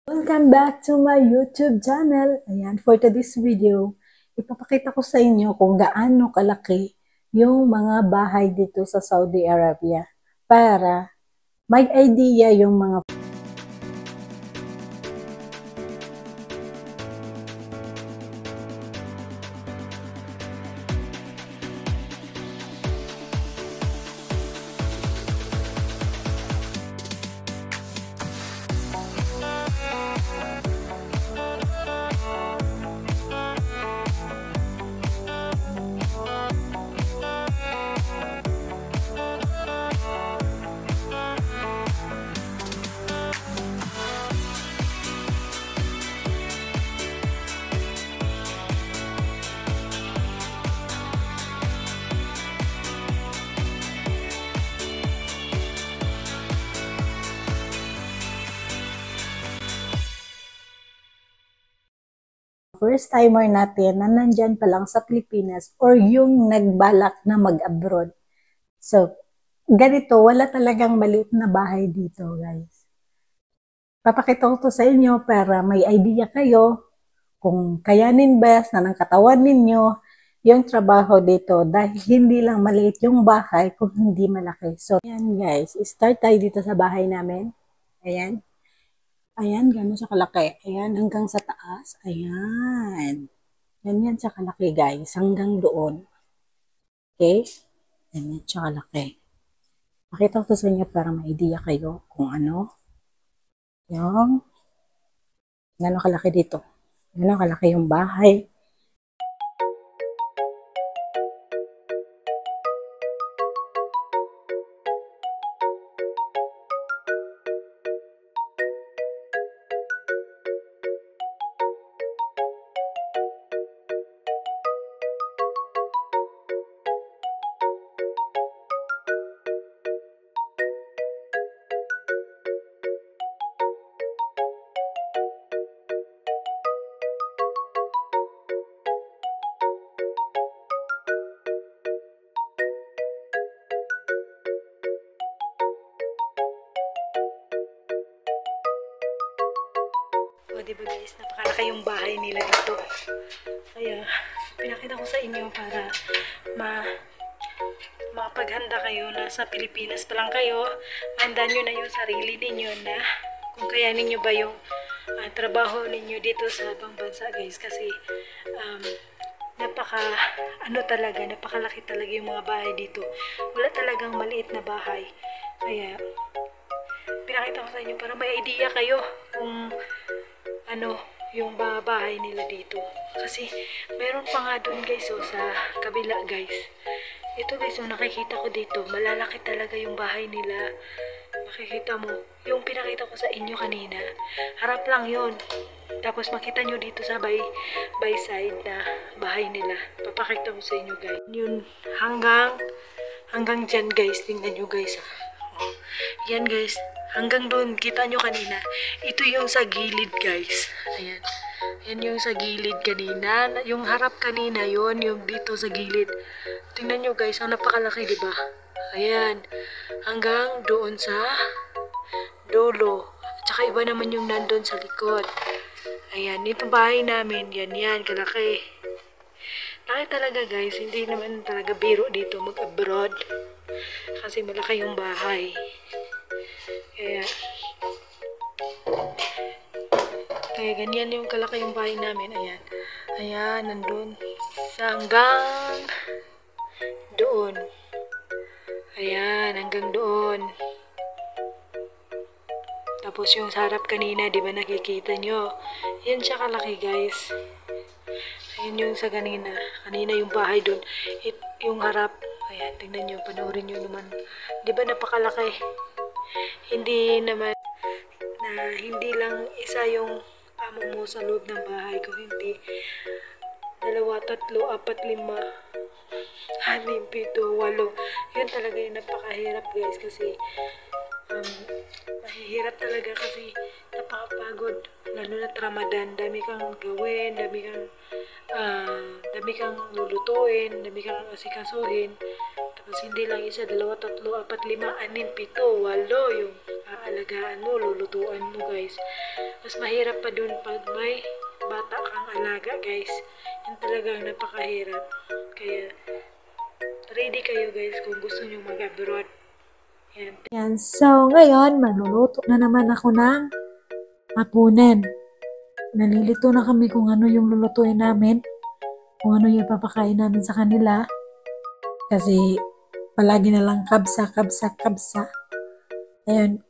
Welcome back to my YouTube channel. Ayan, for today's video, ipapakita ko sa inyo kung gaano kalaki yung mga bahay dito sa Saudi Arabia para may idea yung mga first timer natin na nandyan pa lang sa Pilipinas or yung nagbalak na mag-abroad. So, ganito, wala talagang maliit na bahay dito, guys. Papakita ko to sa inyo para may idea kayo kung kayanin ba ng katawan ninyo yung trabaho dito dahil hindi lang maliit yung bahay kung hindi malaki. So, ayan guys, start tayo dito sa bahay namin. Ayan. Ayan, gano'n siya kalaki. Ayan, hanggang sa taas. Ayan. Ganyan siya kalaki guys, hanggang doon. Okay? Ganyan siya kalaki. Pakita ko to sa inyo para may idea kayo kung ano yung gano'n kalaki dito. Gano'n kalaki yung bahay. O, diba guys, napakalaki yung bahay nila dito. Kaya, pinakita ko sa inyo para makapaghanda kayo na sa Pilipinas pa lang kayo. Handa nyo na yung sarili ninyo na kung kaya ninyo ba yung trabaho ninyo dito sa ibang bansa guys. Kasi, napakalaki talaga yung mga bahay dito. Wala talagang maliit na bahay. Kaya, pinakita ko sa inyo para may idea kayo kung yung bahay nila dito. Kasi, meron pa nga dun guys, sa kabila guys. Ito guys, nakikita ko dito, malalaki talaga yung bahay nila. Makikita mo, yung pinakita ko sa inyo kanina, harap lang yun. Tapos makita nyo dito sa by side na bahay nila. Papakita ko sa inyo guys. Yun, hanggang dyan guys, tingnan nyo guys. Oh, yan guys. Hanggang doon, kita nyo kanina. Ito yung sa gilid, guys. Ayan. Yan yung sa gilid kanina. Yung harap kanina, yon yung dito sa gilid. Tingnan nyo, guys. Ang napakalaki, diba? Ayan. Hanggang doon sa dulo. Tsaka iba naman yung nandun sa likod. Ayan. Itong bahay namin, yan, kalaki. Laki talaga, guys. Hindi naman talaga biro dito mag-abroad. Kasi malaki yung bahay. Kaya ganyan yung kalaki yung bahay namin. Ayan, nandun. Hanggang doon. Ayan, hanggang doon. Tapos yung sarap kanina, di ba nakikita nyo? Yan siya kalaki guys. Ayan yung sa kanina. Kanina yung bahay doon. Yung harap. Ayan, tingnan nyo, panoorin nyo naman. Di ba napakalaki? Hindi naman na hindi lang isa yung amo mo sa loob ng bahay, kung hindi 2, 3, 4, 5, 6, 7, 8. Yun talaga yung napakahirap guys kasi mahihirap talaga kasi napakapagod, lalo na Ramadan. Dami kang gawin, dami kang lulutuin, dami kang asikasuhin. Tapos hindi lang 1, 2, 3, 4, 5, 6, 6, 7, 8 yung aalagaan mo, lulutuan mo guys. Mas mahirap pa dun pag may bata kang alaga, guys. Yan talagang napakahirap. Kaya, ready kayo guys kung gusto nyo mag-abroad. Yan. So, ngayon, magluluto na naman ako ng hapunan. Nalilito na kami kung ano yung lulutuin namin. Kung ano yung papakain namin sa kanila. Kasi, palagi na lang kabsa. Ayun,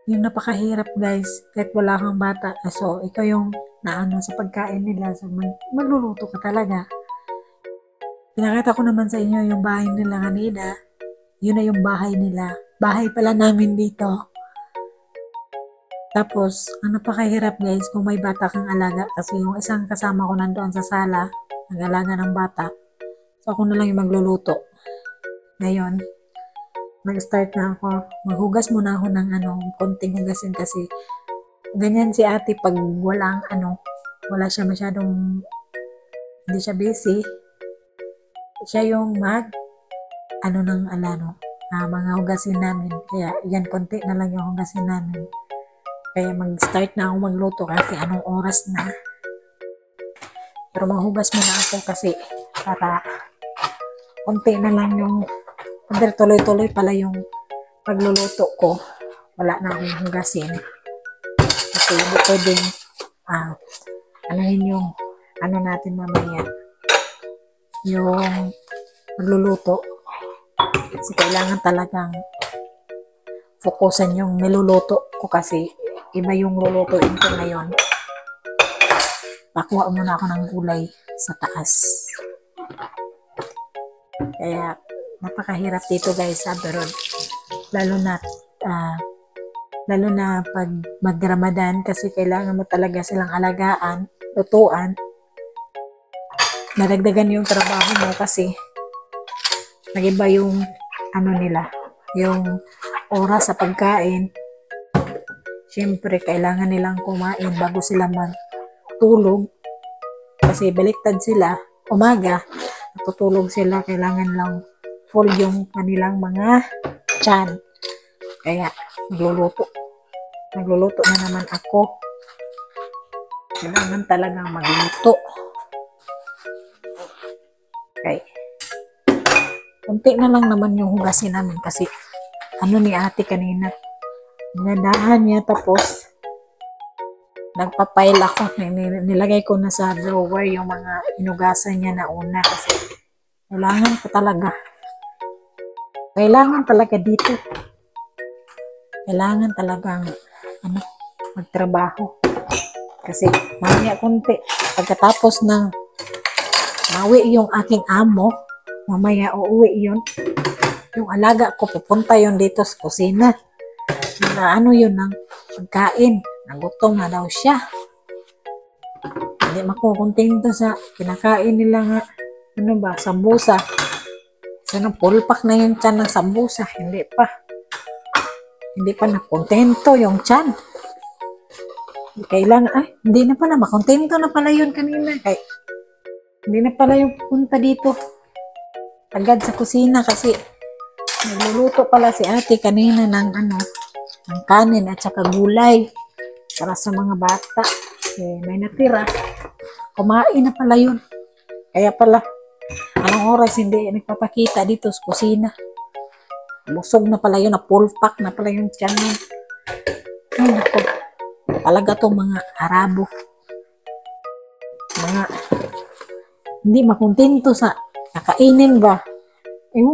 yung napakahirap guys, kahit wala kang bata. So, ikaw yung naano sa pagkain nila. So, magluluto ka talaga. Pinakita ko naman sa inyo yung bahay nila kanina. Yun na yung bahay nila. Bahay pala namin dito. Tapos, ang napakahirap guys, kung may bata kang alaga. Kasi yung isang kasama ko nandoon sa sala, nag-alaga ng bata. So, ako na lang yung magluluto. Ngayon, nag-start na ako. Maghugas muna ako ng konting hugasin kasi ganyan si ate pag wala siya masyadong, hindi siya busy. Siya yung mga hugasin namin. Kaya, yan, konti na lang yung hugasin namin. Kaya, mag-start na ako magluto kasi anong oras na. Pero maghugas muna ako kasi para konti na lang yung tuloy-tuloy pala yung pagluluto ko. Wala na akong hugasin. Kasi, hindi pwedeng yung natin mamaya. Yung magluluto. Kasi kailangan talagang fokusan yung niluluto ko kasi iba yung lulutuin ko ngayon. Pakuha muna ako ng gulay sa taas. Kaya napakahirap dito guys sa abroad. Lalo na pag mag-Ramadan kasi kailangan mo talaga silang alagaan, lutuan. Nadagdagan yung trabaho mo kasi nagiba yung yung oras sa pagkain. Siyempre, kailangan nilang kumain bago sila magtulog. Kasi baliktad sila, umaga, natutulog sila, kailangan lang full yung kanilang mga tiyan. Kaya, magluluto na naman ako. Kailangan talagang magluto. Okay. Kunti na lang naman yung hugasin namin kasi ni ate kanina. Dinadahan niya tapos nagpapail ako. Nilagay ko na sa drawer yung mga inugasan niya na una kasi kailangan talaga dito. Kailangan talagang magtrabaho. Kasi mamaya kunti pagkatapos ng mawi yung aking amo, mamaya uuwi yun. Yung alaga ko, pupunta yun dito sa kusina. Yun ng pagkain. Nagutom na daw siya. Hindi makukontento sa kinakain nila nga, sambusa. Sana pulpak na yung tiyan ng sambusa. Hindi pa nakontento yung tiyan. Kailangan, hindi na pala, makontento na pala yun kanina. Hindi na pala yung pupunta dito agad sa kusina kasi nagluluto pala si ate kanina ng kanin at saka gulay para sa mga bata. May natira. Kumain na pala yun. Kaya pala, anong oras hindi nagpapakita dito sa kusina. Busog na pala yun, na full pack na pala yung tiyan yun. Ay, naku. Talaga tong mga Arabo. Hindi makontento sa nakainin ba?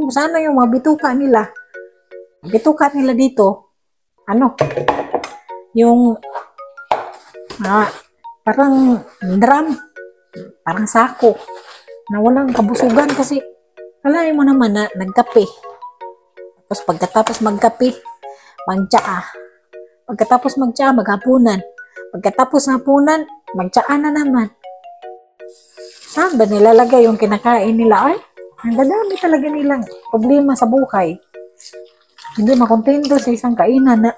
Sana yung mga bituka nila. Bituka nila dito, yung parang drum, parang sako, na walang kabusugan kasi alayin mo naman na nagkape. Tapos pagkatapos magkape, magtsaa. Pagkatapos magtsaa, maghapunan. Pagkatapos hapunan, magtsaa na naman. Saan ba nilalagay yung kinakain nila? Ay, ang dadami talaga nilang problema sa buhay. Hindi makontento sa isang kainan na.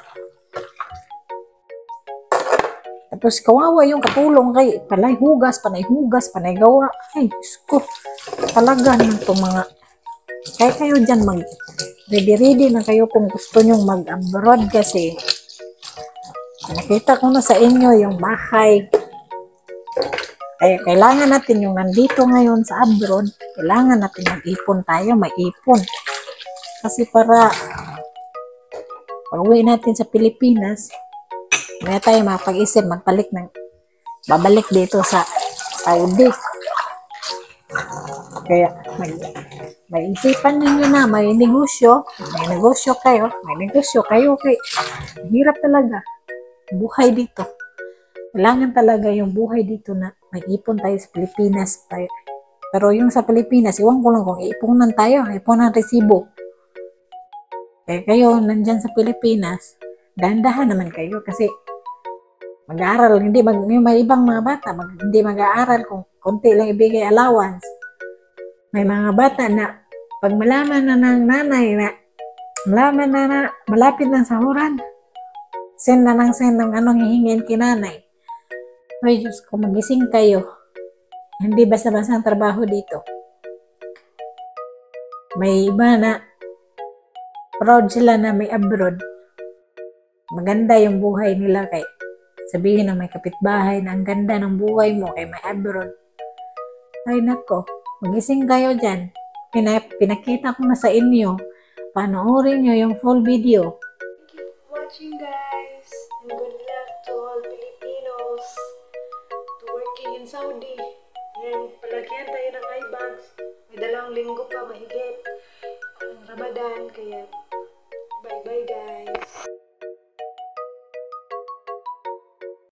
Tapos kawawa yung katulong kay panay hugas, panay gawa. Ay, Diyos ko. Talaga ng itong mga. Kaya kayo dyan ready na kayo kung gusto nyong mag-abroad kasi Nakita ko na sa inyo yung bahay. Kaya kailangan natin yung nandito ngayon sa abroad, kailangan natin mag-ipon tayo, may ipon. Kasi para pag-uwi natin sa Pilipinas, may tayo mapag-isip, babalik dito sa Saudi. Kaya may isipan ninyo na may negosyo kayo, kay hirap talaga buhay dito. Kailangan talaga yung buhay dito na may ipon tayo sa Pilipinas tayo. Pero yung sa Pilipinas, iwan ko lang kung ipunan tayo, ipunan resibo. Kaya kayo, nandyan sa Pilipinas, dahan-dahan naman kayo kasi mag-aaral, may ibang mga bata, hindi mag-aaral kung konti lang ibigay allowance. May mga bata na pag malaman na ng nanay na malapit ng sahuran, send ng anong hihingin kinanay. Ay, Diyos ko, magising kayo. Hindi basta-basta ang trabaho dito. May iba na proud sila na may abroad. Maganda yung buhay nila kay sabihin ng may kapitbahay na ang ganda ng buhay mo kay may abroad. Ay nako, magising kayo dyan. Pinakita ko na sa inyo. Panoorin nyo yung full video. Keep watching guys, and good luck to all Filipinos to working in Saudi. Yan, palagyan tayo ng eye bags. May 2 linggo pa mahigit ang Ramadan, kaya